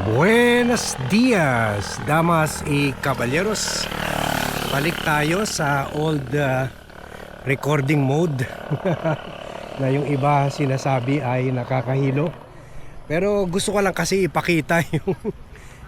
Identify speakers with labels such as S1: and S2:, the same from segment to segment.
S1: Buenos dias, damas y caballeros. Balik tayo sa old recording mode na yung iba sinasabi ay nakakahilo. Pero gusto ko lang kasi ipakita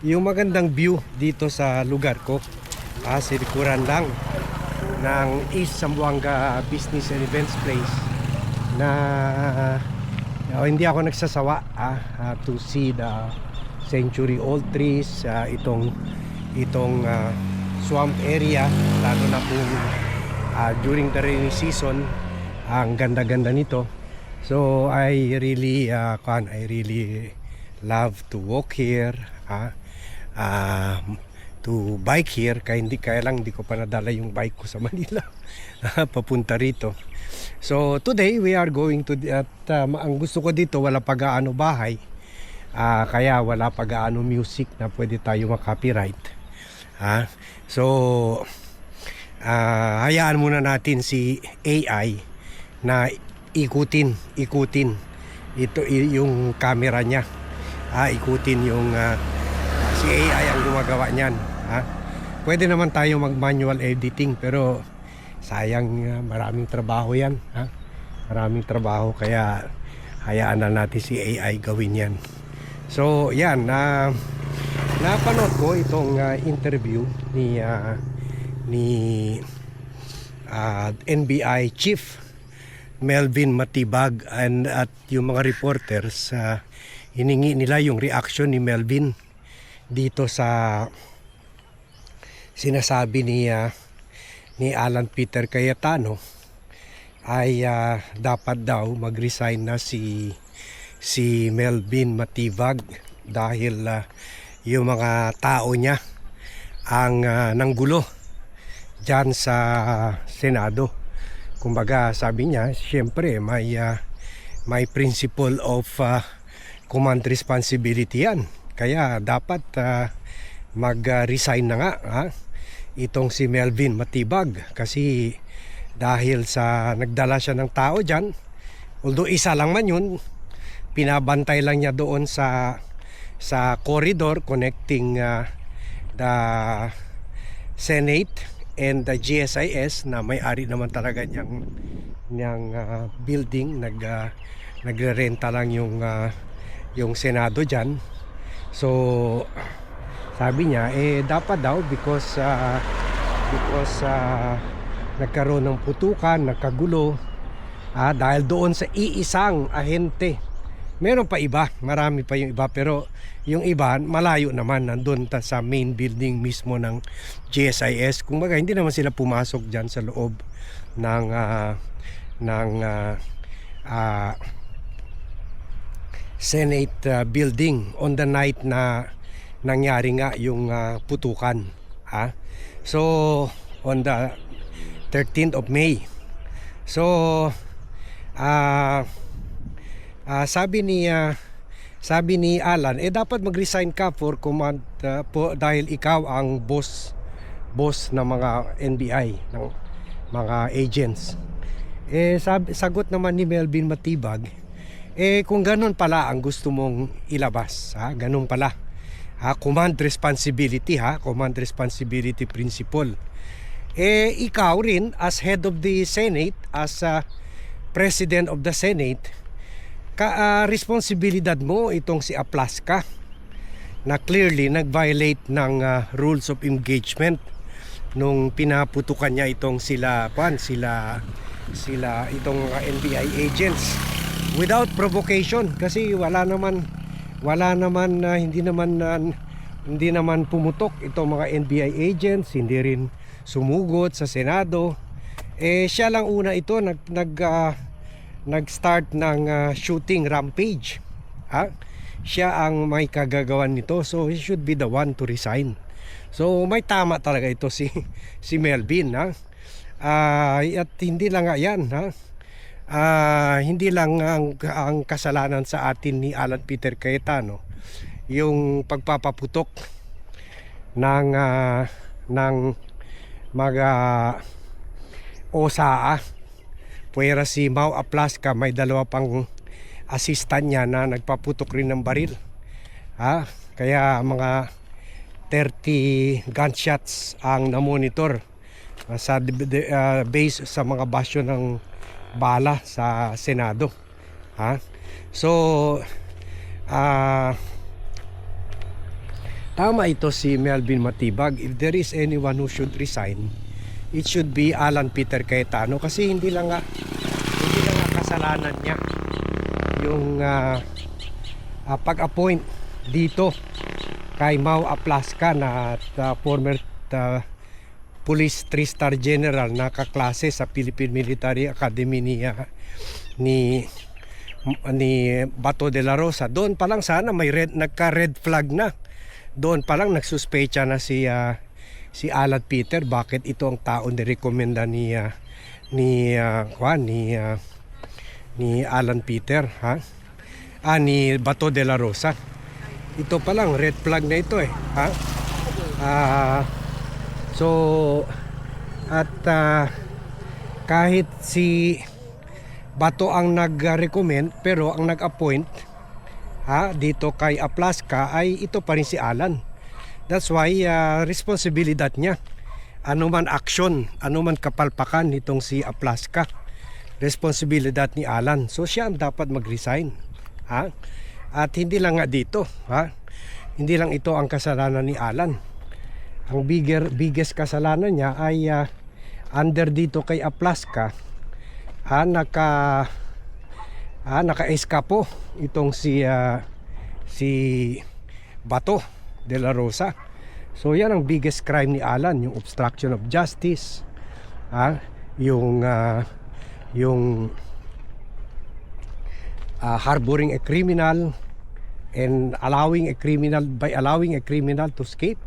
S1: yung magandang view dito sa lugar ko. Silikuran lang ng East Zamboanga Business and Events Place na hindi ako nagsasawa to see the century-old trees, itong swamp area, lalo na kung during the rainy season, ang ganda-ganda nito. So I really love to walk here, to bike here. Kaya lang hindi ko pa nadala yung bike ko sa Manila papunta rito. So today we are going to ang gusto ko dito, wala pa gaano bahay. Kaya wala pa gaano music na pwede tayo makopyright. So hayaan muna natin si AI na ikutin ito yung camera niya. Ikutin yung si AI ang gumagawa niyan. Pwede naman tayo mag manual editing, pero sayang, maraming trabaho yan. Maraming trabaho, kaya hayaan na natin si AI gawin yan. So yan, napanood ko itong interview ni NBI Chief Melvin Matibag at yung mga reporters. Hiningi nila yung reaction ni Melvin dito sa sinasabi ni Alan Peter Cayetano ay dapat daw mag-resign na si Melvin Matibag dahil yung mga tao niya ang nanggulo dyan sa Senado. Kumbaga sabi niya, siyempre may principle of command responsibility yan. Kaya dapat mag-resign na nga itong si Melvin Matibag, kasi dahil sa nagdala siya ng tao dyan, although isa lang man yun, pinabantay lang niya doon sa corridor connecting the Senate and the GSIS, na may-ari naman talaga niyang building. Nagrerenta lang yung Senado dyan. So sabi niya dapat daw because nagkaroon ng putukan, nagkagulo dahil doon sa iisang ahente. Meron pa iba, marami pa yung iba, pero yung iba malayo naman, nandun sa main building mismo ng GSIS. Kung baga hindi naman sila pumasok dyan sa loob ng Senate building on the night na nangyari nga yung putukan. So on the 13th of May. So sabi ni Alan, dapat mag-resign ka for command dahil ikaw ang boss ng mga NBI, ng mga agents. Sagot naman ni Melvin Matibag, kung ganun pala ang gusto mong ilabas, ganun pala, command responsibility, command responsibility principle, ikaw rin as head of the Senate, as President of the Senate, responsibilidad mo itong si Aplaska na clearly nag-violate ng rules of engagement nung pinaputukan niya itong sila itong NBI agents without provocation, kasi hindi naman pumutok itong mga NBI agents, hindi rin sumugot sa Senado. Siya lang una ito nag-start ng shooting rampage. Siya ang may kagagawan nito, so he should be the one to resign. So may tama talaga ito si Melvin, at hindi lang nga yan, hindi lang ang kasalanan sa atin ni Alan Peter Cayetano yung pagpapaputok ng mga OSA. Puwera si Mau Aplaska, may dalawa pang assistant niya na nagpaputok rin ng baril. Kaya mga 30 gunshots ang namonitor sa base sa mga basyo ng bala sa Senado. So tama ito si Melvin Matibag. If there is anyone who should resign, it should be Alan Peter Cayetano, kasi hindi lang nga kasalanan niya yung pag-appoint dito kay Mau Aplasca na former police 3-star general na kaklase sa Philippine Military Academy ni Bato de la Rosa. Doon pa lang sana may nagka-red flag na. Doon pa lang nagsuspecha na si Alan Peter. Bakit ito ang taon na rekomenda ni Alan Peter, ni Bato de la Rosa. Ito pa lang red flag na ito so at kahit si Bato ang nag-recommend, pero ang nag-appoint dito kay Aplasca ay ito pa rin si Alan. That's why responsibilidad niya. Ano man action, ano man kapalpakan nitong si Aplasca, responsibilidad ni Alan. So siya ang dapat mag-resign. At hindi lang nga dito, hindi lang ito ang kasalanan ni Alan. Ang biggest kasalanan niya ay under dito kay Aplasca, naka-eskapo itong si Bato de la Rosa. So yan ang biggest crime ni Alan, yung obstruction of justice, yung harboring a criminal and allowing a criminal to escape.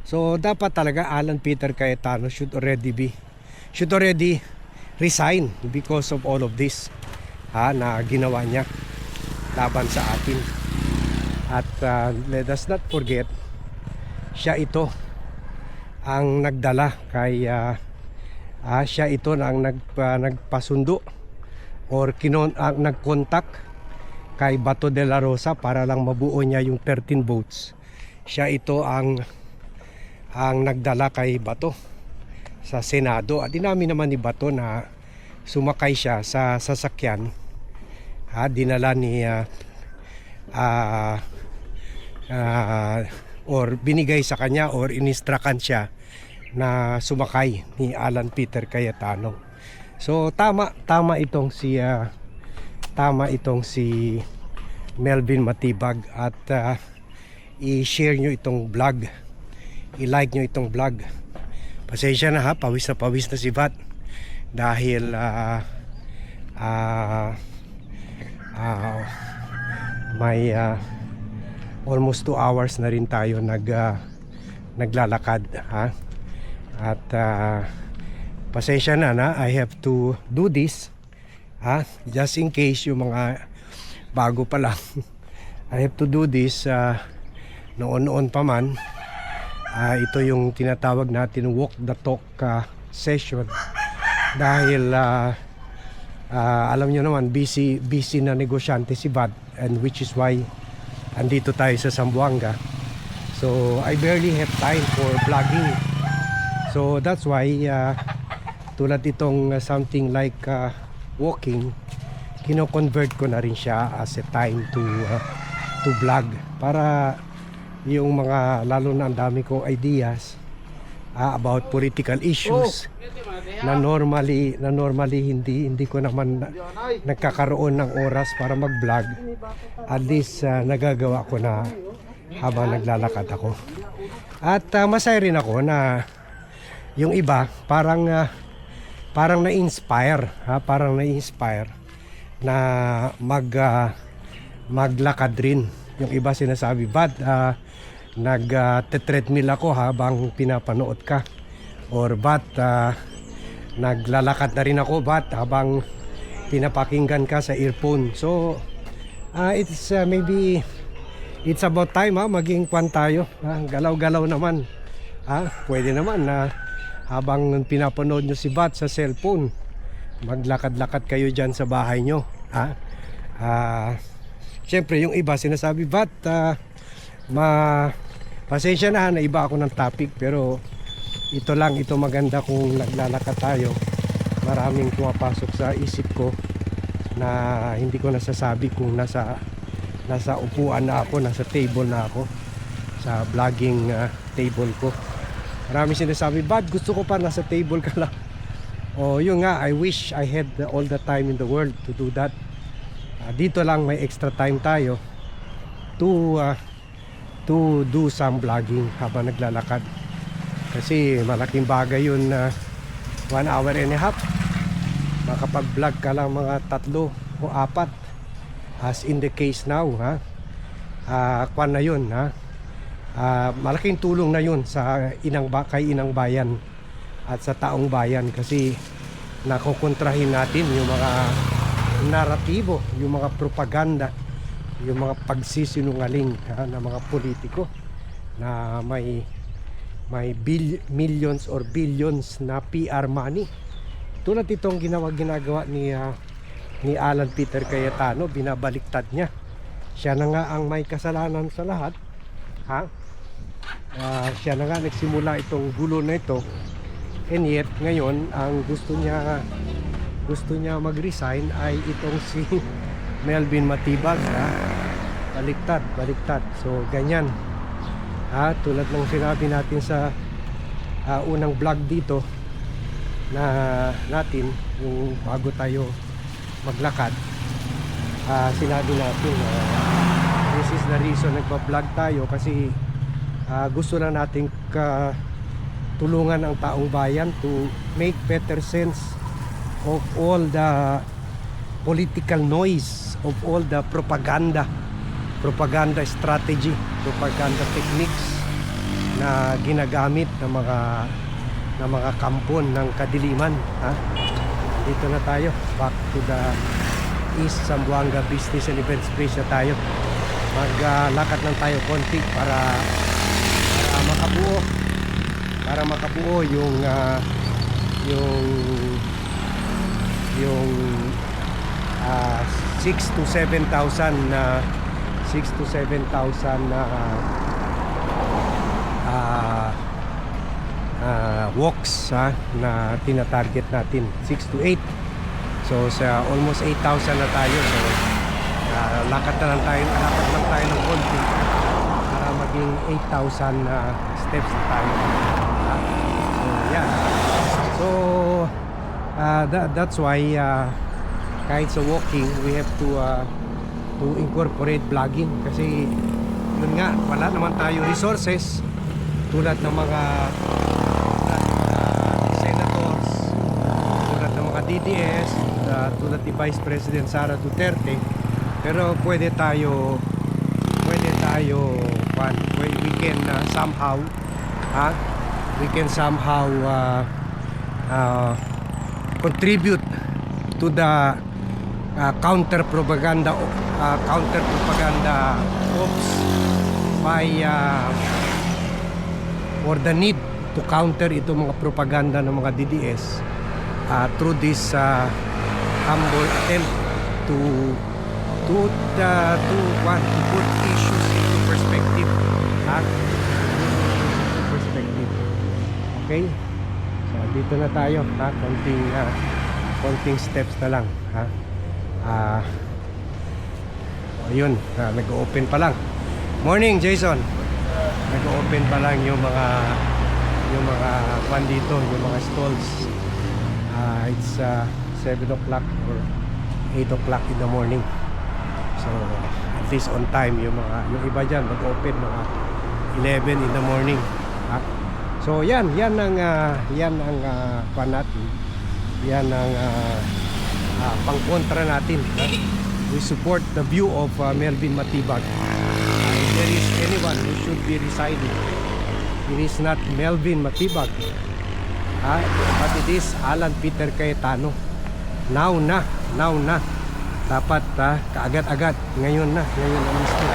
S1: So dapat talaga Alan Peter Cayetano should already resign because of all of this na ginawa niya laban sa atin. At let us not forget, siya ito ang nagdala kay siya ito na ang nagpasundo or nag-contact kay Bato de la Rosa para lang mabuo niya yung 13 votes. Siya ito ang nagdala kay Bato sa Senado. At inamin naman ni Bato na sumakay siya sa sasakyan, dinala ni or binigay sa kanya or inistrakan siya na sumakay ni Alan Peter Cayetano. So tama itong si Melvin Matibag. At i-share nyo itong vlog, i-like nyo itong vlog. Pasensya na pawis na si Vat dahil may almost 2 hours na rin tayo naglalakad. At pasensya na I have to do this just in case yung mga bago pa lang. I have to do this noon pa man. Ito yung tinatawag natin walk the talk session, dahil alam nyo naman busy na negosyante si Vad, and which is why andito tayo sa Zamboanga. So I barely have time for vlogging. So that's why tulad itong something like walking, kino-convert ko na rin siya as a time to vlog, para yung mga, lalo na ang dami kong ideas about political issues na normally hindi ko naman nagkakaroon ng oras para mag-vlog. At least nagagawa ko na habang naglalakad ako. At masaya rin ako na yung iba parang na-inspire, na maglakad rin. Yung iba sinasabi, Bad, nag-treadmill ako habang pinapanood ka, or Bad, naglalakad na rin ako, Bad, habang pinapakinggan ka sa earphone. So it's maybe it's about time maging kwan tayo, galaw-galaw naman. Pwede naman na habang pinapanood nyo si Bat sa cellphone, maglakad-lakad kayo dyan sa bahay nyo. Siyempre yung iba sinasabi, Bat, pasensya na iba ako ng topic, pero ito lang, ito maganda kung naglalakad tayo. Maraming pumapasok sa isip ko na hindi ko nasasabi kung nasa upuan na ako, nasa table na ako, sa vlogging table ko. Maraming sinasabi, "Bad, gusto ko pa nasa table ka lang." Oh, yun nga, I wish I had all the time in the world to do that. Dito lang may extra time tayo to do some vlogging habang naglalakad. Kasi malaking bagay yun na 1 hour and a half. Makapag-vlog ka lang mga 3 o 4. As in the case now, kwan na yun, malaking tulong na yun sa kay Inang Bayan at sa taong bayan, kasi nakukontrahin natin yung mga naratibo, yung mga propaganda, yung mga pagsisinungaling ng mga politiko na may millions or billions na PR money. Tulad itong ginagawa ni Alan Peter Cayetano, binabaliktad niya. Siya na nga ang may kasalanan sa lahat. Siya na nga nagsimula itong gulo na ito. And yet ngayon ang gusto niya mag-resign ay itong si Melvin Matibag. Baliktad. So ganyan, tulad ng sinabi natin sa unang vlog dito na natin, yung bago tayo maglakad, sinabi natin this is the reason nagpa-vlog tayo, kasi gusto na nating tulungan ang taong bayan to make better sense of all the political noise, of all the propaganda strategy, propaganda techniques na ginagamit ng mga kampon ng kadiliman. Dito na tayo, back to the East Zamboanga Business and Events Place na tayo. Maglakad lang tayo konti para makabuo yung 6 to 7,000 walks na tinatarget natin, 6 to 8. So sa almost 8,000 na tayo. So lakad lang tayo ng konti para maging 8,000 steps na tayo. So yeah. So that's why kahit sa walking, we have to incorporate vlogging, kasi yun nga, wala naman tayo resources tulad ng mga senators, tulad ng mga DDS, tulad ni Vice President Sara Duterte. Pero pwede tayo we can somehow contribute to the counter propaganda ops by or the need to counter itong mga propaganda ng mga DDS through this humble attempt to put issues into perspective. Okay, so dito na tayo, konting steps na lang, yun, nag-open pa lang. Morning, Jason. Nag-open pa lang yung mga kwan dito, yung mga stalls. It's 7 o'clock or 8 o'clock in the morning. So at least on time yung iba dyan mag-open mga 11 in the morning. So yan ang kwan natin. Yan ang pangkontra natin. We support the view of Melvin Matibag. If there is anyone who should be resigning, it is not Melvin Matibag, but it is Alan Peter Cayetano. Now na dapat kaagad-agad, ngayon na mismo,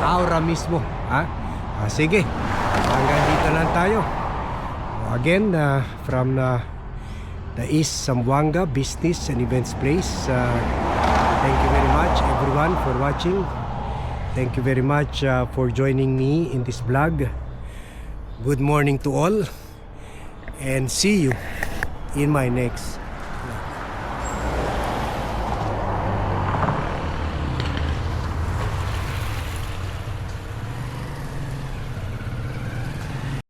S1: aura mismo. Sige, hanggang dito lang tayo. Again, from the East Zamboanga Business and Events Place. Thank you very much everyone for watching. Thank you very much for joining me in this vlog. Good morning to all and see you in my next